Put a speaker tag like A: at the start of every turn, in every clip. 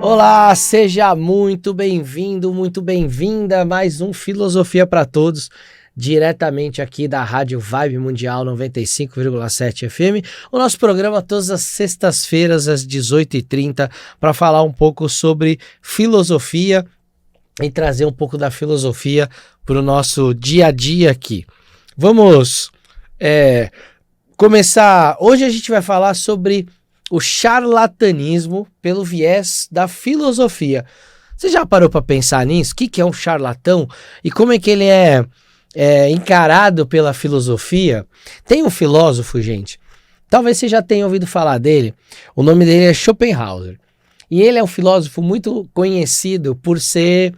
A: Olá, seja muito bem-vindo, muito bem-vinda a mais um Filosofia para Todos, diretamente aqui da Rádio Vibe Mundial 95,7 FM. O nosso programa todas as sextas-feiras às 18h30 para falar um pouco sobre filosofia e trazer um pouco da filosofia para o nosso dia a dia aqui. Vamos começar. Hoje a gente vai falar sobre o charlatanismo pelo viés da filosofia. Você já parou para pensar nisso? O que é um charlatão e como é que ele é encarado pela filosofia? Tem um filósofo, gente, talvez você já tenha ouvido falar dele. O nome dele é Schopenhauer. E ele é um filósofo muito conhecido por ser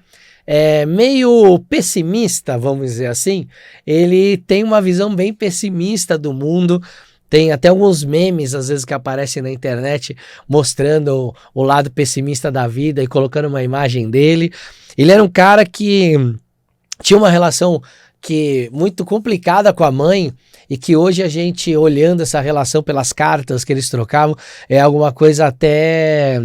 A: meio pessimista, vamos dizer assim. Ele tem uma visão bem pessimista do mundo. Tem até alguns memes, às vezes, que aparecem na internet mostrando o lado pessimista da vida e colocando uma imagem dele. Ele era um cara que tinha uma relação muito complicada com a mãe e que hoje a gente, olhando essa relação pelas cartas que eles trocavam, é alguma coisa até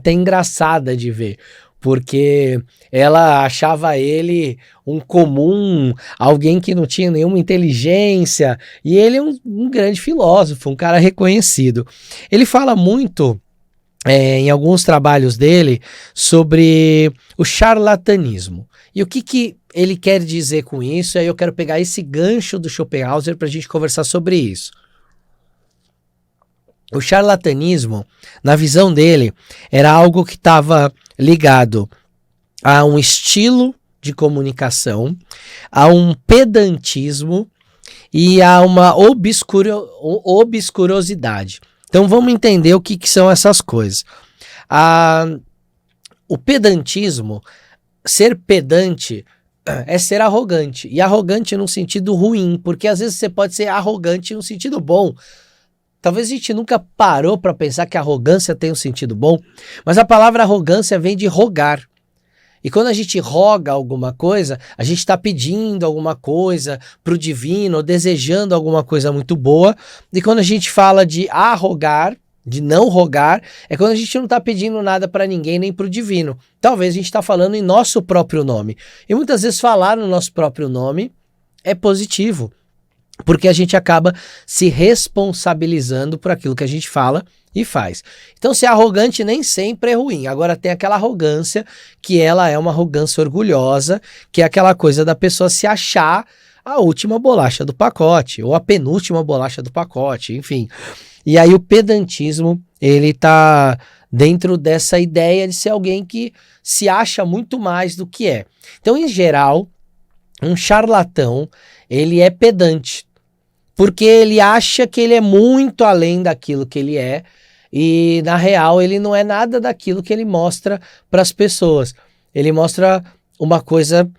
A: engraçada de ver. Porque ela achava ele um comum, alguém que não tinha nenhuma inteligência, e ele é um grande filósofo, um cara reconhecido. Ele fala muito, em alguns trabalhos dele, sobre o charlatanismo. E o que ele quer dizer com isso? Aí eu quero pegar esse gancho do Schopenhauer para a gente conversar sobre isso. O charlatanismo, na visão dele, era algo que estava ligado a um estilo de comunicação, a um pedantismo e a uma obscurosidade. Então vamos entender o que são essas coisas. O pedantismo, ser pedante, é ser arrogante. E arrogante num sentido ruim, porque às vezes você pode ser arrogante num sentido bom. Talvez a gente nunca parou para pensar que a arrogância tem um sentido bom, mas a palavra arrogância vem de rogar. E quando a gente roga alguma coisa, a gente está pedindo alguma coisa para o divino, ou desejando alguma coisa muito boa. E quando a gente fala de arrogar, de não rogar, é quando a gente não está pedindo nada para ninguém, nem para o divino. Talvez a gente está falando em nosso próprio nome. E muitas vezes falar no nosso próprio nome é positivo, porque a gente acaba se responsabilizando por aquilo que a gente fala e faz. Então ser arrogante nem sempre é ruim. Agora tem aquela arrogância que ela é uma arrogância orgulhosa, que é aquela coisa da pessoa se achar a última bolacha do pacote, ou a penúltima bolacha do pacote, enfim. E aí o pedantismo, ele tá dentro dessa ideia de ser alguém que se acha muito mais do que é. Então, em geral, um charlatão, ele é pedante, porque ele acha que ele é muito além daquilo que ele é, e na real ele não é nada daquilo que ele mostra para as pessoas. Ele mostra uma coisa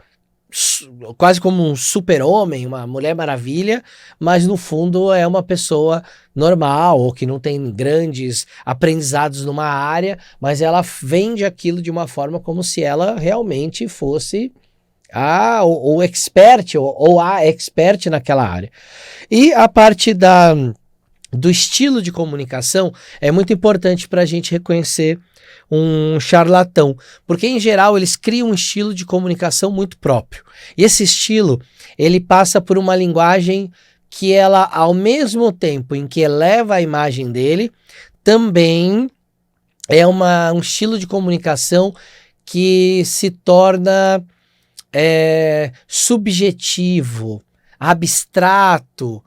A: quase como um super-homem, uma Mulher Maravilha, mas no fundo é uma pessoa normal, ou que não tem grandes aprendizados numa área, mas ela vende aquilo de uma forma como se ela realmente fosse o expert ou a expert naquela área. E a parte do estilo de comunicação é muito importante para a gente reconhecer um charlatão, porque em geral eles criam um estilo de comunicação muito próprio. E esse estilo, ele passa por uma linguagem que ela, ao mesmo tempo em que eleva a imagem dele, também é um estilo de comunicação que se torna subjetivo, abstrato.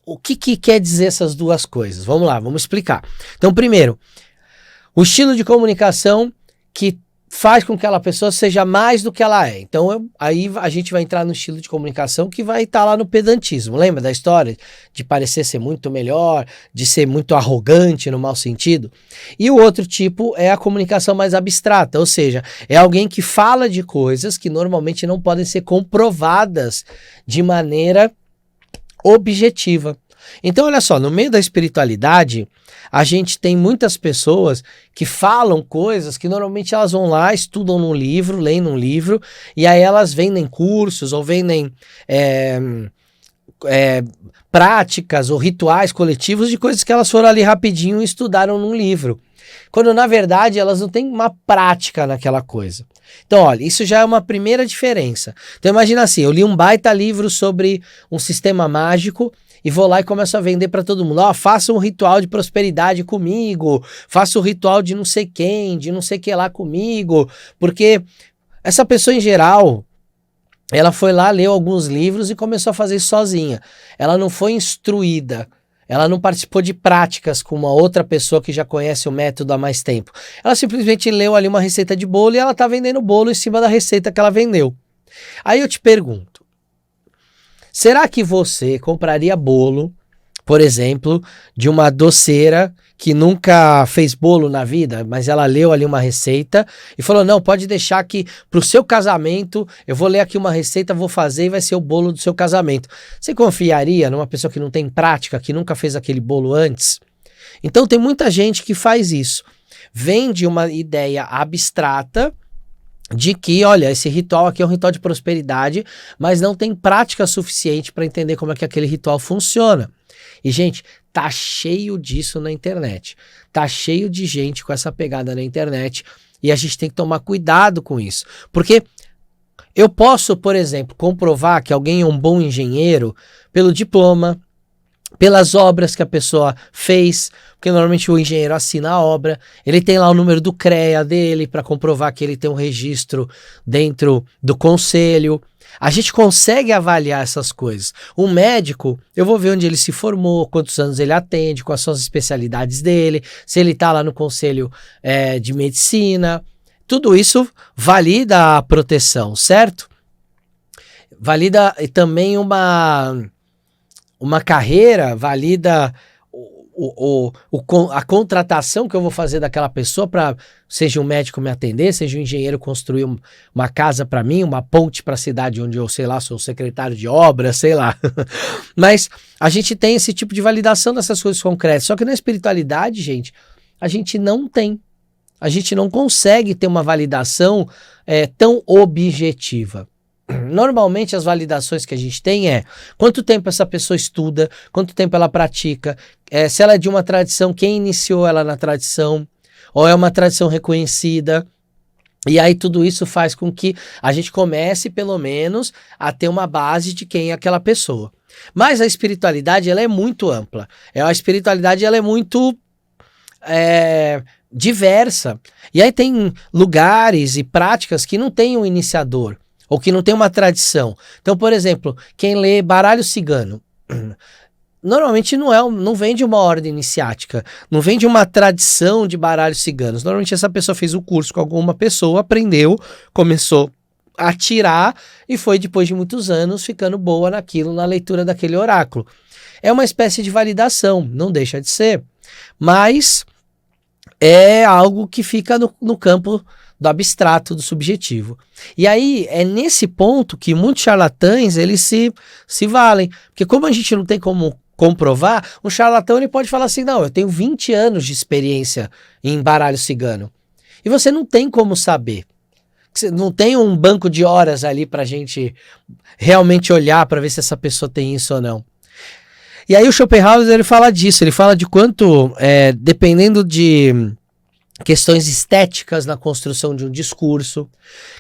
A: O que quer dizer essas duas coisas? Vamos lá, vamos explicar. Então, primeiro, o estilo de comunicação que faz com que aquela pessoa seja mais do que ela é. Então, aí a gente vai entrar no estilo de comunicação que vai estar lá no pedantismo. Lembra da história de parecer ser muito melhor, de ser muito arrogante no mau sentido? E o outro tipo é a comunicação mais abstrata, ou seja, é alguém que fala de coisas que normalmente não podem ser comprovadas de maneira objetiva. Então, olha só, no meio da espiritualidade, a gente tem muitas pessoas que falam coisas que normalmente elas vão lá, estudam num livro, leem num livro, e aí elas vendem cursos ou vendem práticas ou rituais coletivos de coisas que elas foram ali rapidinho e estudaram num livro. quando na verdade elas não têm uma prática naquela coisa. Então, olha, isso já é uma primeira diferença. Então imagina assim, eu li um baita livro sobre um sistema mágico e vou lá e começo a vender para todo mundo. Ó, faça um ritual de prosperidade comigo, faça um ritual de não sei quem, de não sei que lá comigo, porque essa pessoa em geral, ela foi lá, leu alguns livros e começou a fazer isso sozinha. Ela não foi instruída. Ela não participou de práticas com uma outra pessoa que já conhece o método há mais tempo. Ela simplesmente leu ali uma receita de bolo e ela tá vendendo bolo em cima da receita que ela vendeu. Aí eu te pergunto, será que você compraria bolo, por exemplo, de uma doceira que nunca fez bolo na vida, mas ela leu ali uma receita e falou, não, pode deixar que pro seu casamento, eu vou ler aqui uma receita, vou fazer e vai ser o bolo do seu casamento. Você confiaria numa pessoa que não tem prática, que nunca fez aquele bolo antes? Então tem muita gente que faz isso. Vende uma ideia abstrata de que, olha, esse ritual aqui é um ritual de prosperidade, mas não tem prática suficiente para entender como é que aquele ritual funciona. E, gente, tá cheio disso na internet. Tá cheio de gente com essa pegada na internet e a gente tem que tomar cuidado com isso. Porque eu posso, por exemplo, comprovar que alguém é um bom engenheiro pelo diploma, pelas obras que a pessoa fez, porque normalmente o engenheiro assina a obra, ele tem lá o número do CREA dele para comprovar que ele tem um registro dentro do conselho. A gente consegue avaliar essas coisas. Um médico, eu vou ver onde ele se formou, quantos anos ele atende, quais são as especialidades dele, se ele está lá no conselho de medicina. Tudo isso valida a proteção, certo? Valida também uma carreira, valida a contratação que eu vou fazer daquela pessoa para, seja um médico me atender, seja um engenheiro construir uma casa para mim, uma ponte para a cidade onde eu, sei lá, sou secretário de obra, sei lá. Mas a gente tem esse tipo de validação dessas coisas concretas. Só que na espiritualidade, gente, a gente não tem. A gente não consegue ter uma validação tão objetiva. Normalmente as validações que a gente tem é quanto tempo essa pessoa estuda, quanto tempo ela pratica, se ela é de uma tradição, quem iniciou ela na tradição, ou é uma tradição reconhecida. E aí tudo isso faz com que a gente comece pelo menos a ter uma base de quem é aquela pessoa. Mas a espiritualidade ela é muito ampla, a espiritualidade ela é muito diversa. E aí tem lugares e práticas que não tem um iniciador, ou que não tem uma tradição. Então, por exemplo, quem lê baralho cigano, normalmente não vem de uma ordem iniciática, não vem de uma tradição de baralhos ciganos. Normalmente essa pessoa fez o curso com alguma pessoa, aprendeu, começou a tirar e foi depois de muitos anos ficando boa naquilo, na leitura daquele oráculo. É uma espécie de validação, não deixa de ser, mas é algo que fica no campo do abstrato, do subjetivo. E aí é nesse ponto que muitos charlatães eles se valem, porque como a gente não tem como comprovar, um charlatão ele pode falar assim, não, eu tenho 20 anos de experiência em baralho cigano, e você não tem como saber, você não tem um banco de horas ali pra gente realmente olhar para ver se essa pessoa tem isso ou não. E aí o Schopenhauer ele fala disso, ele fala de quanto, dependendo de questões estéticas na construção de um discurso,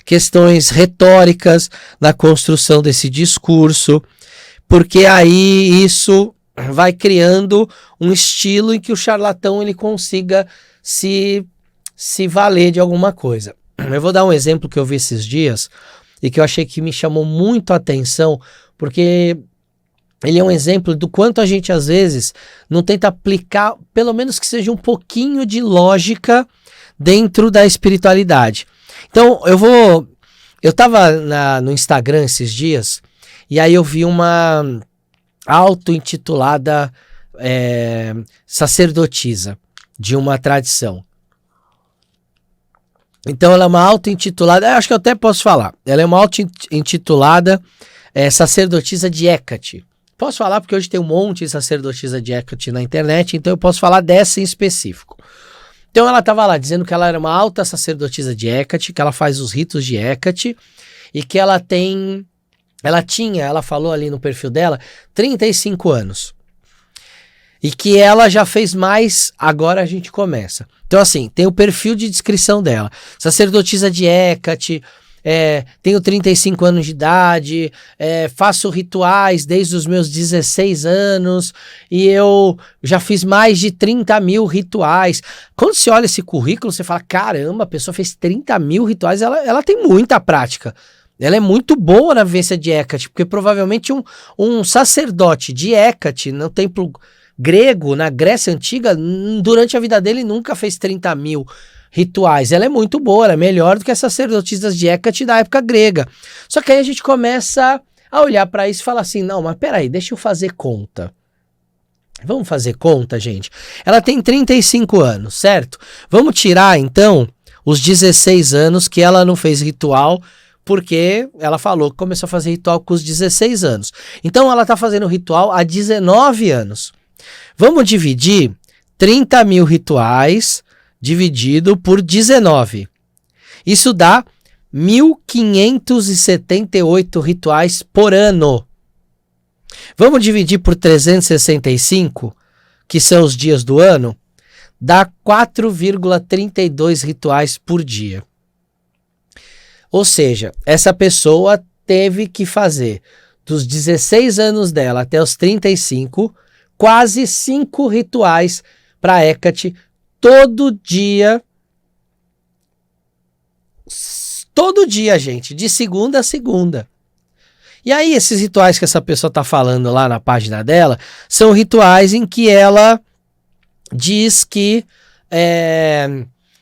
A: questões retóricas na construção desse discurso, porque aí isso vai criando um estilo em que o charlatão ele consiga se valer de alguma coisa. Eu vou dar um exemplo que eu vi esses dias e que eu achei que me chamou muito a atenção, porque ele é um exemplo do quanto a gente às vezes não tenta aplicar, pelo menos que seja um pouquinho de lógica dentro da espiritualidade. Então eu tava no Instagram esses dias e aí eu vi uma auto-intitulada sacerdotisa de uma tradição. Então ela é uma auto-intitulada, acho que eu até posso falar, ela é uma auto-intitulada sacerdotisa de Hecate. Posso falar porque hoje tem um monte de sacerdotisa de Hecate na internet, então eu posso falar dessa em específico. Então ela estava lá dizendo que ela era uma alta sacerdotisa de Hecate, que ela faz os ritos de Hecate e que ela falou ali no perfil dela, 35 anos. e que ela já fez mais, agora a gente começa. Então assim, tem o perfil de descrição dela. Sacerdotisa de Hecate, tenho 35 anos de idade, faço rituais desde os meus 16 anos e eu já fiz mais de 30 mil rituais. Quando você olha esse currículo, você fala, caramba, a pessoa fez 30 mil rituais, ela tem muita prática. Ela é muito boa na vivência de Hecate, porque provavelmente um sacerdote de Hecate no templo grego, na Grécia Antiga, durante a vida dele nunca fez 30 mil rituais. Ela é muito boa, ela é melhor do que as sacerdotisas de Hecate da época grega. Só que aí a gente começa a olhar para isso e falar assim, não, mas peraí, deixa eu fazer conta. Vamos fazer conta, gente? Ela tem 35 anos, certo? Vamos tirar, então, os 16 anos que ela não fez ritual, porque ela falou que começou a fazer ritual com os 16 anos. Então, ela está fazendo ritual há 19 anos. Vamos dividir 30 mil rituais dividido por 19. Isso dá 1.578 rituais por ano. Vamos dividir por 365, que são os dias do ano, dá 4,32 rituais por dia. Ou seja, essa pessoa teve que fazer dos 16 anos dela até os 35, quase 5 rituais para Hecate todo dia. Todo dia, gente, de segunda a segunda. E aí, esses rituais que essa pessoa está falando lá na página dela, são rituais em que ela diz que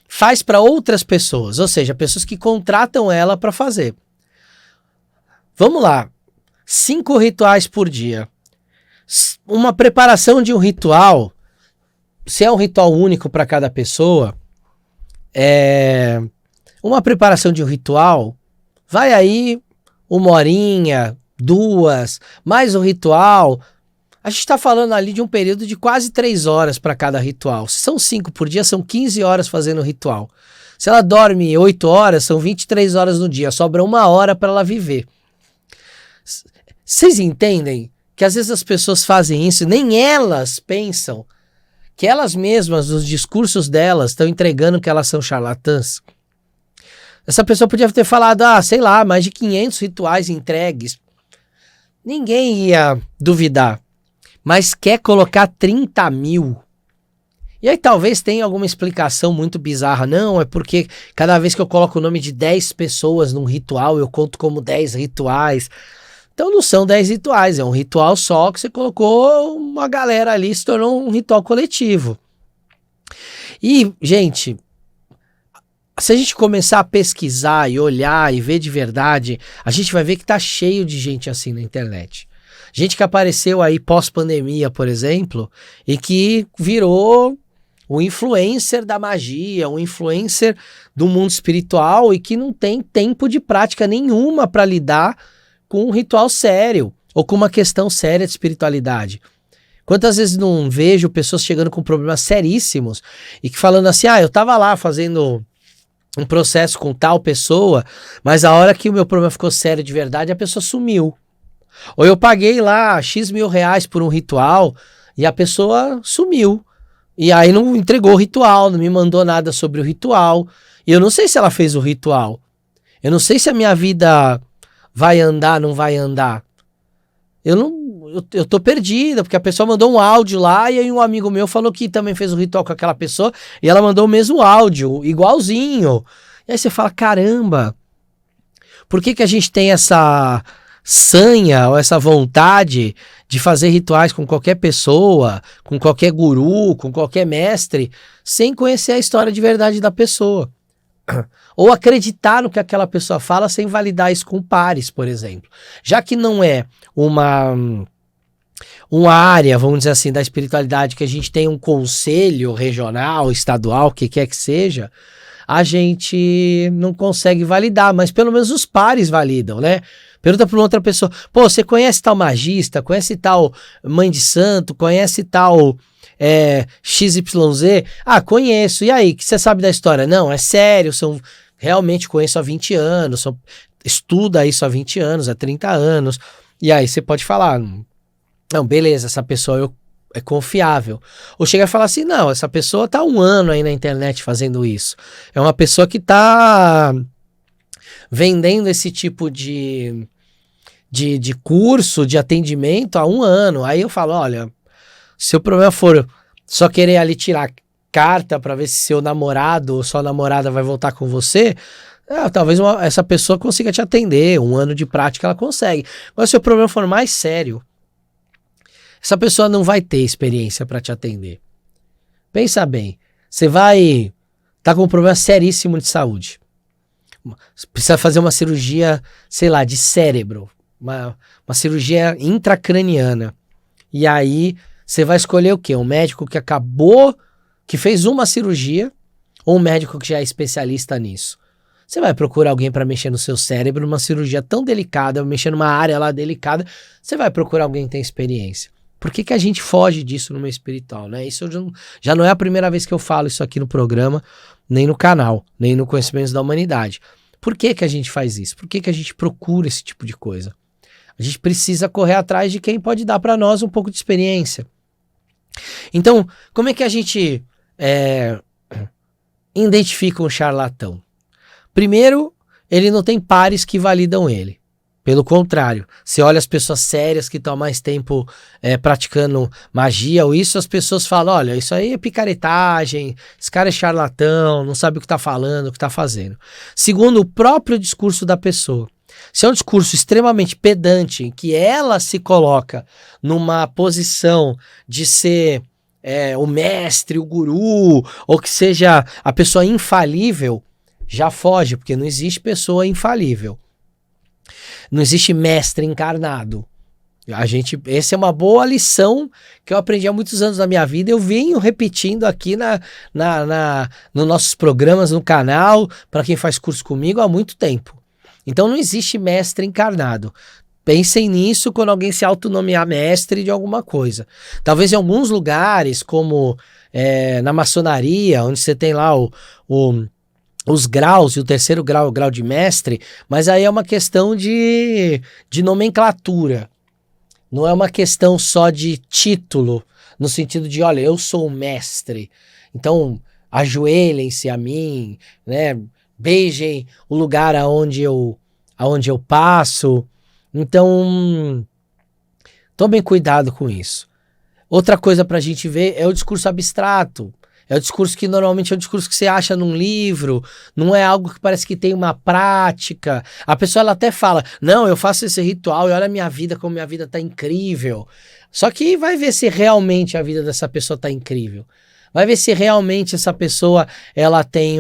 A: faz para outras pessoas, ou seja, pessoas que contratam ela para fazer. Vamos lá, 5 rituais por dia. Uma preparação de um ritual, se é um ritual único para cada pessoa, uma preparação de um ritual, vai aí 1 horinha, 2, mais um ritual. A gente está falando ali de um período de quase 3 horas para cada ritual. Se são 5 por dia, são 15 horas fazendo o ritual. Se ela dorme 8 horas, são 23 horas no dia. Sobra 1 hora para ela viver. Vocês entendem que às vezes as pessoas fazem isso, nem elas pensam que elas mesmas, nos discursos delas, estão entregando que elas são charlatãs? Essa pessoa podia ter falado, sei lá, mais de 500 rituais entregues. Ninguém ia duvidar. Mas quer colocar 30 mil. E aí talvez tenha alguma explicação muito bizarra. Não, é porque cada vez que eu coloco o nome de 10 pessoas num ritual, eu conto como 10 rituais. Então não são 10 rituais, é um ritual só que você colocou uma galera ali, se tornou um ritual coletivo. E, gente, se a gente começar a pesquisar e olhar e ver de verdade, a gente vai ver que tá cheio de gente assim na internet. Gente que apareceu aí pós-pandemia, por exemplo, e que virou o influencer da magia, um influencer do mundo espiritual e que não tem tempo de prática nenhuma para lidar com um ritual sério ou com uma questão séria de espiritualidade. Quantas vezes não vejo pessoas chegando com problemas seríssimos e que falando assim, eu tava lá fazendo um processo com tal pessoa, mas a hora que o meu problema ficou sério de verdade, a pessoa sumiu. Ou eu paguei lá X mil reais por um ritual e a pessoa sumiu. E aí não entregou o ritual, não me mandou nada sobre o ritual. E eu não sei se ela fez o ritual. Eu não sei se a minha vida vai andar, não vai andar. Eu tô perdida, porque a pessoa mandou um áudio lá e aí um amigo meu falou que também fez o ritual com aquela pessoa e ela mandou o mesmo áudio, igualzinho. E aí você fala, caramba, por que a gente tem essa sanha ou essa vontade de fazer rituais com qualquer pessoa, com qualquer guru, com qualquer mestre, sem conhecer a história de verdade da pessoa? Ou acreditar no que aquela pessoa fala sem validar isso com pares, por exemplo. Já que não é uma área, vamos dizer assim, da espiritualidade que a gente tem um conselho regional, estadual, o que quer que seja, a gente não consegue validar, mas pelo menos os pares validam, né? Pergunta para uma outra pessoa, você conhece tal magista, conhece tal mãe de santo, conhece tal XYZ? Conheço, e aí, o que você sabe da história? Não, é sério, realmente conheço há 20 anos, estuda isso há 20 anos, há 30 anos, e aí você pode falar, não, beleza, essa pessoa é confiável. Ou chega a falar assim, não, essa pessoa tá 1 ano aí na internet fazendo isso. É uma pessoa que tá vendendo esse tipo de curso, de atendimento há 1 ano. Aí eu falo, olha, se o problema for só querer ali tirar carta para ver se seu namorado ou sua namorada vai voltar com você, talvez essa pessoa consiga te atender, 1 ano de prática ela consegue. Mas se o problema for mais sério, essa pessoa não vai ter experiência para te atender. Pensa bem, você vai tá com um problema seríssimo de saúde. Precisa fazer uma cirurgia, sei lá, de cérebro, uma cirurgia intracraniana. E aí você vai escolher o quê? Um médico que fez uma cirurgia, ou um médico que já é especialista nisso? Você vai procurar alguém para mexer no seu cérebro, uma cirurgia tão delicada, mexer numa área lá delicada, você vai procurar alguém que tem experiência. Por que a gente foge disso no meio espiritual, né? Isso já não é a primeira vez que eu falo isso aqui no programa, nem no canal, nem no Conhecimentos da Humanidade. Por que a gente faz isso? Por que a gente procura esse tipo de coisa? A gente precisa correr atrás de quem pode dar para nós um pouco de experiência. Então, como é que a gente identifica um charlatão? Primeiro, ele não tem pares que validam ele. Pelo contrário, você olha as pessoas sérias que estão há mais tempo praticando magia ou isso, as pessoas falam, olha, isso aí é picaretagem, esse cara é charlatão, não sabe o que está falando, o que está fazendo. Segundo, o próprio discurso da pessoa. Se é um discurso extremamente pedante, em que ela se coloca numa posição de ser o mestre, o guru, ou que seja a pessoa infalível, já foge, porque não existe pessoa infalível. Não existe mestre encarnado. Essa é uma boa lição que eu aprendi há muitos anos da minha vida. Eu venho repetindo aqui nos nossos programas no canal, para quem faz curso comigo há muito tempo. Então não existe mestre encarnado. Pensem nisso quando alguém se autonomear mestre de alguma coisa. Talvez em alguns lugares, como na maçonaria, onde você tem lá os graus, e o 3º grau, o grau de mestre, mas aí é uma questão de nomenclatura. Não é uma questão só de título, no sentido de, olha, eu sou o mestre, então ajoelhem-se a mim, né? Beijem o lugar aonde eu passo. Então, tomem cuidado com isso. Outra coisa pra gente ver é o discurso abstrato. É o discurso que normalmente é o discurso que você acha num livro, não é algo que parece que tem uma prática. A pessoa ela até fala, não, eu faço esse ritual e olha a minha vida, como minha vida tá incrível. Só que vai ver se realmente a vida dessa pessoa tá incrível. Vai ver se realmente essa pessoa ela tem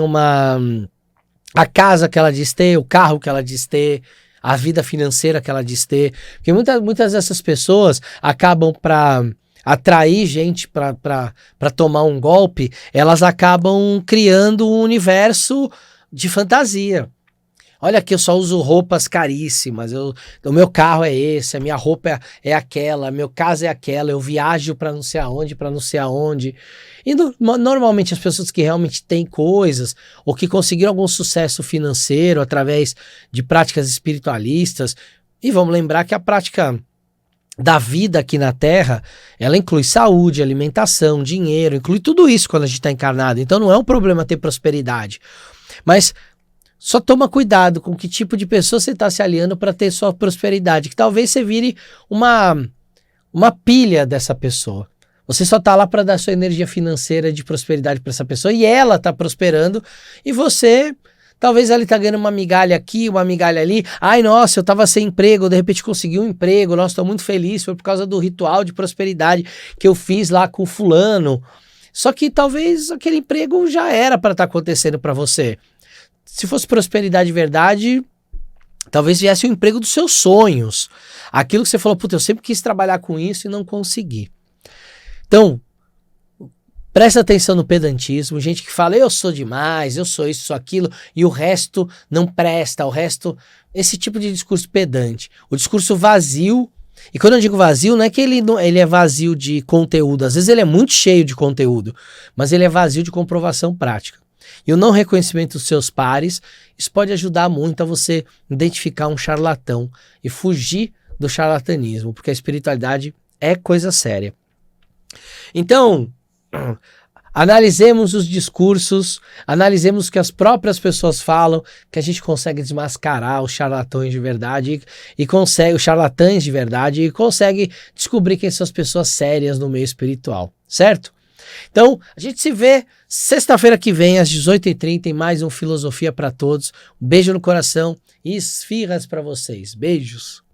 A: a casa que ela diz ter, o carro que ela diz ter, a vida financeira que ela diz ter. Porque muitas dessas pessoas acabam para atrair gente para tomar um golpe, elas acabam criando um universo de fantasia. Olha aqui, eu só uso roupas caríssimas, o meu carro é esse, a minha roupa é aquela, meu casa é aquela, eu viajo para não sei aonde. E normalmente as pessoas que realmente têm coisas, ou que conseguiram algum sucesso financeiro através de práticas espiritualistas, e vamos lembrar que a prática da vida aqui na Terra, ela inclui saúde, alimentação, dinheiro, inclui tudo isso quando a gente está encarnado. Então não é um problema ter prosperidade. Mas só toma cuidado com que tipo de pessoa você está se aliando para ter sua prosperidade, que talvez você vire uma pilha dessa pessoa. Você só está lá para dar sua energia financeira de prosperidade para essa pessoa e ela está prosperando e você... Talvez ele tá ganhando uma migalha aqui, uma migalha ali. Ai, nossa, eu tava sem emprego, de repente consegui um emprego. Nossa, tô muito feliz, foi por causa do ritual de prosperidade que eu fiz lá com o fulano. Só que talvez aquele emprego já era para estar acontecendo para você. Se fosse prosperidade de verdade, talvez viesse o emprego dos seus sonhos. Aquilo que você falou, puta, eu sempre quis trabalhar com isso e não consegui. Então, presta atenção no pedantismo, gente que fala, eu sou demais, eu sou isso, sou aquilo, e o resto não presta, esse tipo de discurso pedante. O discurso vazio, e quando eu digo vazio, não é que ele é vazio de conteúdo, às vezes ele é muito cheio de conteúdo, mas ele é vazio de comprovação prática. E o não reconhecimento dos seus pares, isso pode ajudar muito a você identificar um charlatão e fugir do charlatanismo, porque a espiritualidade é coisa séria. Então, analisemos os discursos, analisemos o que as próprias pessoas falam, que a gente consegue desmascarar os charlatões de verdade e consegue, os charlatães de verdade, e consegue descobrir quem são as pessoas sérias no meio espiritual, certo? Então, a gente se vê sexta-feira que vem, às 18h30, em mais um Filosofia para Todos. Um beijo no coração e esfirras para vocês. Beijos.